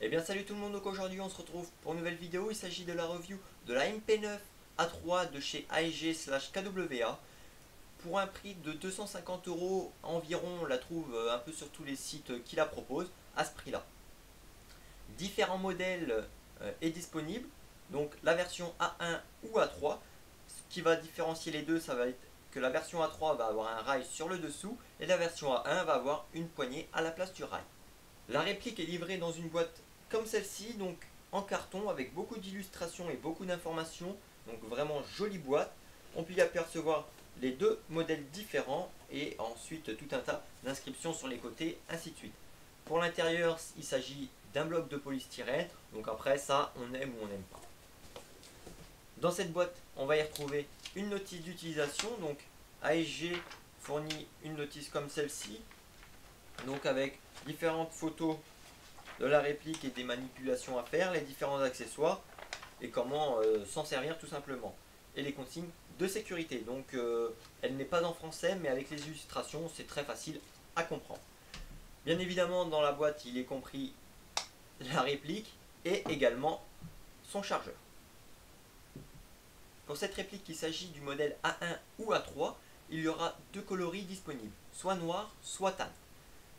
Eh bien salut tout le monde, donc aujourd'hui on se retrouve pour une nouvelle vidéo. Il s'agit de la review de la MP9 A3 de chez AEG/KWA pour un prix de 250 € environ. On la trouve un peu sur tous les sites qui la proposent à ce prix là. Différents modèles est disponible, donc la version A1 ou A3. Ce qui va différencier les deux, ça va être que la version A3 va avoir un rail sur le dessous et la version A1 va avoir une poignée à la place du rail. La réplique est livrée dans une boîte comme celle-ci, donc en carton avec beaucoup d'illustrations et beaucoup d'informations, donc vraiment jolie boîte. On peut y apercevoir les deux modèles différents et ensuite tout un tas d'inscriptions sur les côtés, ainsi de suite. Pour l'intérieur, il s'agit d'un bloc de polystyrène, donc après ça, on aime ou on n'aime pas. Dans cette boîte, on va y retrouver une notice d'utilisation, donc AEG fournit une notice comme celle-ci, donc avec différentes photos de la réplique et des manipulations à faire, les différents accessoires et comment s'en servir tout simplement. Et les consignes de sécurité. Donc elle n'est pas en français, mais avec les illustrations, c'est très facile à comprendre. Bien évidemment, dans la boîte, il est compris la réplique et également son chargeur. Pour cette réplique, il s'agit du modèle A1 ou A3, il y aura deux coloris disponibles, soit noir, soit tan.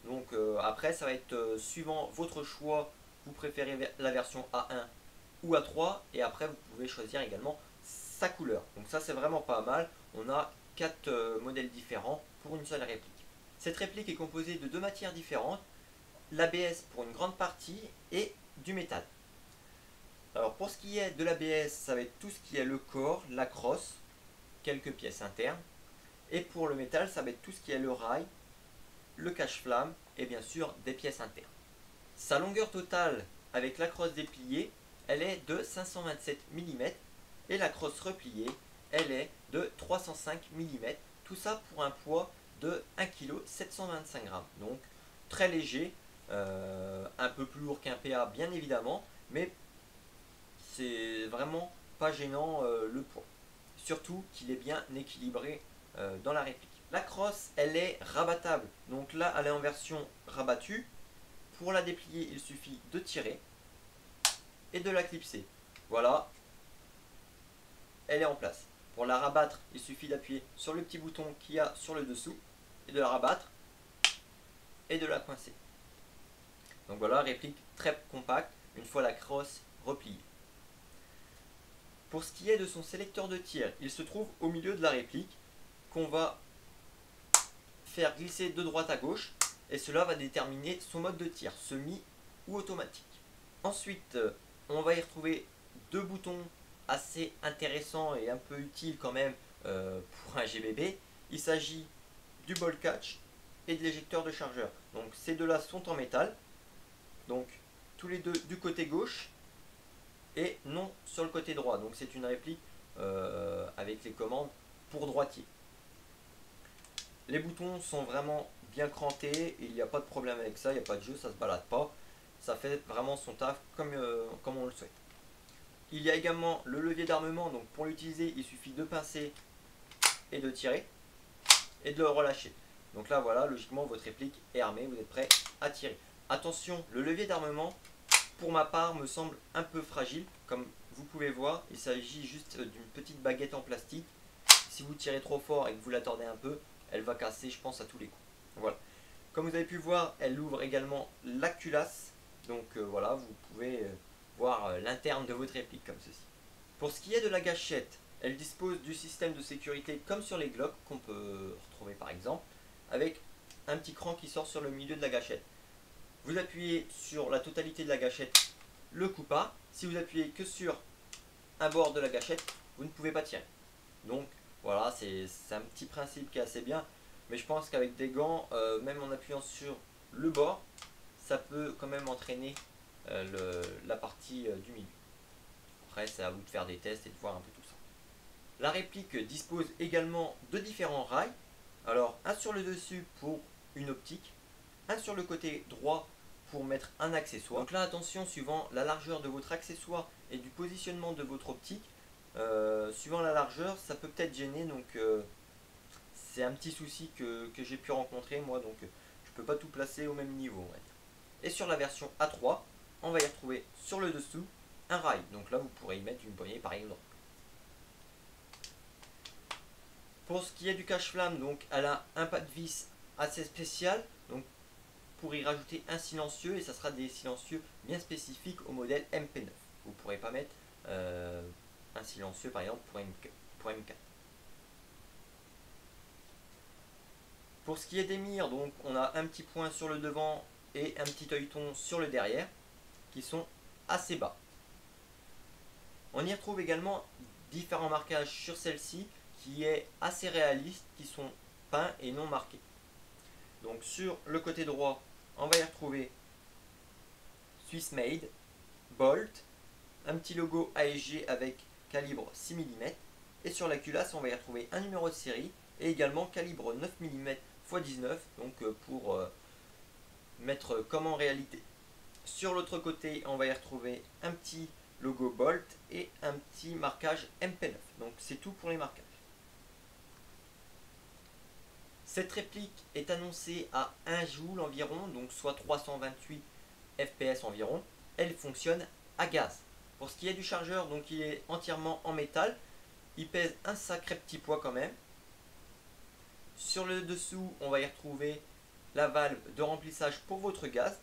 Donc après, ça va être suivant votre choix, vous préférez la version A1 ou A3, et après vous pouvez choisir également sa couleur. Donc ça, c'est vraiment pas mal. On a 4 modèles différents pour une seule réplique. Cette réplique est composée de deux matières différentes, l'ABS pour une grande partie et du métal. Alors pour ce qui est de l'ABS, ça va être tout ce qui est le corps, la crosse, quelques pièces internes. Et pour le métal, ça va être tout ce qui est le rail, le cache-flamme et bien sûr des pièces internes. Sa longueur totale avec la crosse dépliée, elle est de 527 mm et la crosse repliée, elle est de 305 mm. Tout ça pour un poids de 1,725 kg. Donc très léger, un peu plus lourd qu'un PA bien évidemment, mais c'est vraiment pas gênant le poids. Surtout qu'il est bien équilibré dans la réplique. La crosse, elle est rabattable. Donc là, elle est en version rabattue. Pour la déplier, il suffit de tirer et de la clipser. Voilà, elle est en place. Pour la rabattre, il suffit d'appuyer sur le petit bouton qu'il y a sur le dessous et de la rabattre et de la coincer. Donc voilà, réplique très compacte une fois la crosse repliée. Pour ce qui est de son sélecteur de tir, il se trouve au milieu de la réplique qu'on va faire glisser de droite à gauche et cela va déterminer son mode de tir, semi ou automatique. Ensuite, on va y retrouver deux boutons assez intéressants et un peu utiles quand même pour un GBB. Il s'agit du ball catch et de l'éjecteur de chargeur. Donc ces deux-là sont en métal, donc tous les deux du côté gauche et non sur le côté droit. Donc c'est une réplique avec les commandes pour droitier. Les boutons sont vraiment bien crantés, il n'y a pas de problème avec ça, il n'y a pas de jeu, ça ne se balade pas. Ça fait vraiment son taf comme on le souhaite. Il y a également le levier d'armement, donc pour l'utiliser, il suffit de pincer et de tirer et de le relâcher. Donc là voilà, logiquement votre réplique est armée, vous êtes prêt à tirer. Attention, le levier d'armement, pour ma part, me semble un peu fragile. Comme vous pouvez voir, il s'agit juste d'une petite baguette en plastique. Si vous tirez trop fort et que vous la tordez un peu, elle va casser, je pense, à tous les coups. Voilà. Comme vous avez pu voir, elle ouvre également la culasse. Donc voilà, vous pouvez voir l'interne de votre réplique comme ceci. Pour ce qui est de la gâchette, elle dispose du système de sécurité comme sur les Glock qu'on peut retrouver par exemple, avec un petit cran qui sort sur le milieu de la gâchette. Vous appuyez sur la totalité de la gâchette, le coup part. Si vous appuyez que sur un bord de la gâchette, vous ne pouvez pas tirer. Donc voilà, c'est un petit principe qui est assez bien. Mais je pense qu'avec des gants, même en appuyant sur le bord, ça peut quand même entraîner la partie du milieu. Après, c'est à vous de faire des tests et de voir un peu tout ça. La réplique dispose également de différents rails. Alors, un sur le dessus pour une optique, un sur le côté droit pour mettre un accessoire. Donc là, attention, suivant la largeur de votre accessoire et du positionnement de votre optique, suivant la largeur, ça peut peut-être gêner. Donc, c'est un petit souci que j'ai pu rencontrer moi. Donc, je ne peux pas tout placer au même niveau. Et sur la version A3, on va y retrouver sur le dessous un rail. Donc là, vous pourrez y mettre une poignée par exemple. Pour ce qui est du cache-flamme, donc elle a un pas de vis assez spécial. Donc pour y rajouter un silencieux, et ça sera des silencieux bien spécifiques au modèle MP9. Vous ne pourrez pas mettre un silencieux par exemple pour M4. Pour ce qui est des mires, donc on a un petit point sur le devant et un petit œilleton sur le derrière qui sont assez bas. On y retrouve également différents marquages sur celle-ci qui est assez réaliste, qui sont peints et non marqués. Donc sur le côté droit, on va y retrouver Swiss Made, Bolt, un petit logo ASG avec calibre 6 mm, et sur la culasse on va y retrouver un numéro de série et également calibre 9 mm x 19, donc pour mettre comme en réalité. Sur l'autre côté on va y retrouver un petit logo Bolt et un petit marquage MP9, donc c'est tout pour les marquages. Cette réplique est annoncée à 1 joule environ, donc soit 328 fps environ. Elle fonctionne à gaz. Pour ce qui est du chargeur, donc il est entièrement en métal. Il pèse un sacré petit poids quand même. Sur le dessous, on va y retrouver la valve de remplissage pour votre gaz.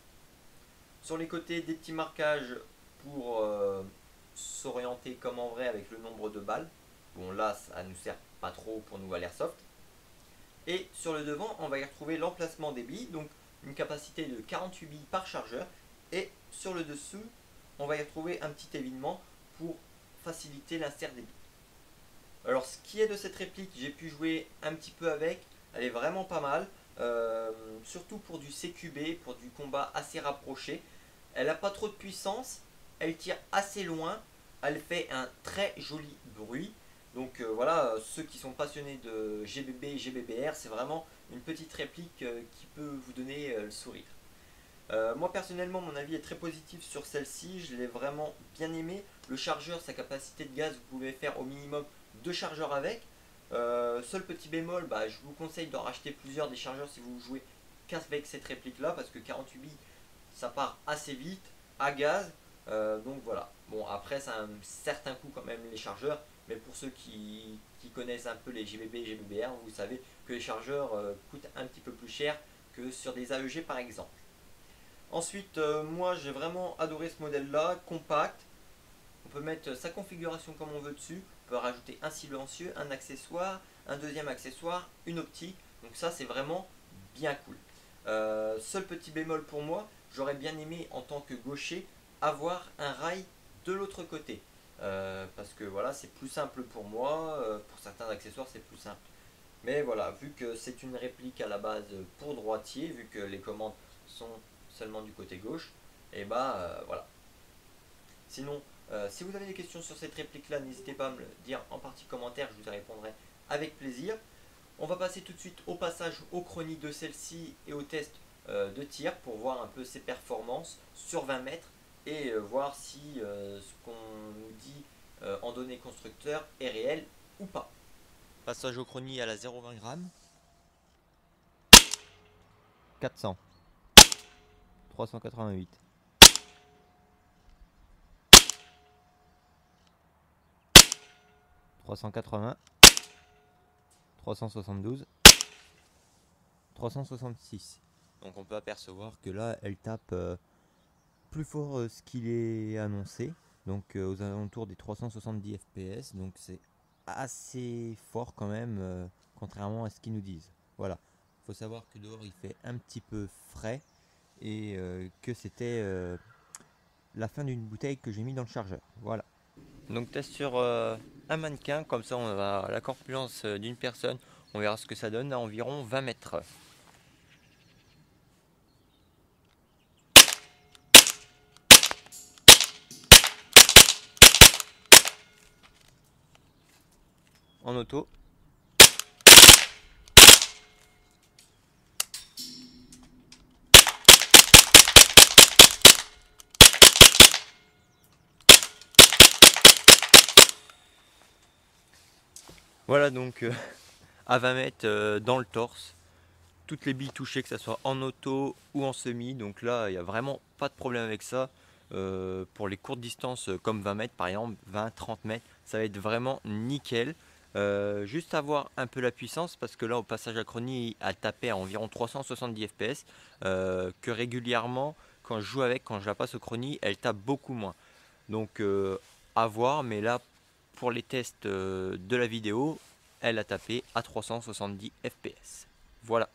Sur les côtés, des petits marquages pour s'orienter comme en vrai avec le nombre de balles. Bon là, ça ne nous sert pas trop pour nous à l'airsoft. Et sur le devant, on va y retrouver l'emplacement des billes, donc une capacité de 48 billes par chargeur. Et sur le dessous, on va y retrouver un petit évitement pour faciliter l'insert des billes. Alors ce qui est de cette réplique, j'ai pu jouer un petit peu avec, elle est vraiment pas mal, surtout pour du CQB, pour du combat assez rapproché. Elle n'a pas trop de puissance, elle tire assez loin, elle fait un très joli bruit. Donc voilà, ceux qui sont passionnés de GBB et GBBR, c'est vraiment une petite réplique qui peut vous donner le sourire. Moi personnellement, mon avis est très positif sur celle-ci, je l'ai vraiment bien aimé. Le chargeur, sa capacité de gaz, vous pouvez faire au minimum 2 chargeurs avec. Seul petit bémol, je vous conseille d'en racheter plusieurs des chargeurs si vous jouez qu'avec cette réplique là, parce que 48 billes, ça part assez vite, à gaz. Donc voilà, bon après ça a un certain coût quand même les chargeurs, mais pour ceux qui connaissent un peu les GBB et GBBR, vous savez que les chargeurs coûtent un petit peu plus cher que sur des AEG par exemple. Ensuite, moi j'ai vraiment adoré ce modèle là, compact. On peut mettre sa configuration comme on veut dessus, on peut rajouter un silencieux, un accessoire, un deuxième accessoire, une optique, donc ça c'est vraiment bien cool. Seul petit bémol pour moi, j'aurais bien aimé en tant que gaucher avoir un rail de l'autre côté, parce que voilà, c'est plus simple pour moi, pour certains accessoires c'est plus simple. Mais voilà, vu que c'est une réplique à la base pour droitier, vu que les commandes sont seulement du côté gauche, et voilà. Sinon, si vous avez des questions sur cette réplique là, n'hésitez pas à me le dire en partie commentaire, je vous y répondrai avec plaisir. On va passer tout de suite au passage aux chroniques de celle-ci et au test de tir pour voir un peu ses performances sur 20 mètres et voir si ce qu'on nous dit en données constructeurs est réel ou pas. Passage au chrony à la 0,20 grammes. 400. 388. 380. 372. 366. Donc on peut apercevoir que là elle tape plus fort ce qu'il est annoncé, donc aux alentours des 370 fps, donc c'est assez fort quand même, contrairement à ce qu'ils nous disent. Voilà, faut savoir que dehors il fait un petit peu frais et que c'était la fin d'une bouteille que j'ai mis dans le chargeur. Voilà. Donc test sur un mannequin, comme ça on va la corpulence d'une personne, on verra ce que ça donne à environ 20 mètres. En auto. Voilà donc à 20 mètres dans le torse, toutes les billes touchées, que ce soit en auto ou en semi, donc là il n'y a vraiment pas de problème avec ça. pour les courtes distances comme 20 mètres par exemple, 20-30 mètres, ça va être vraiment nickel. Juste avoir un peu la puissance parce que là au passage à Chrony elle tapait à environ 370 fps que régulièrement quand je joue avec, quand je la passe au Chrony, elle tape beaucoup moins. Donc à voir, mais là pour les tests de la vidéo, elle a tapé à 370 fps. Voilà.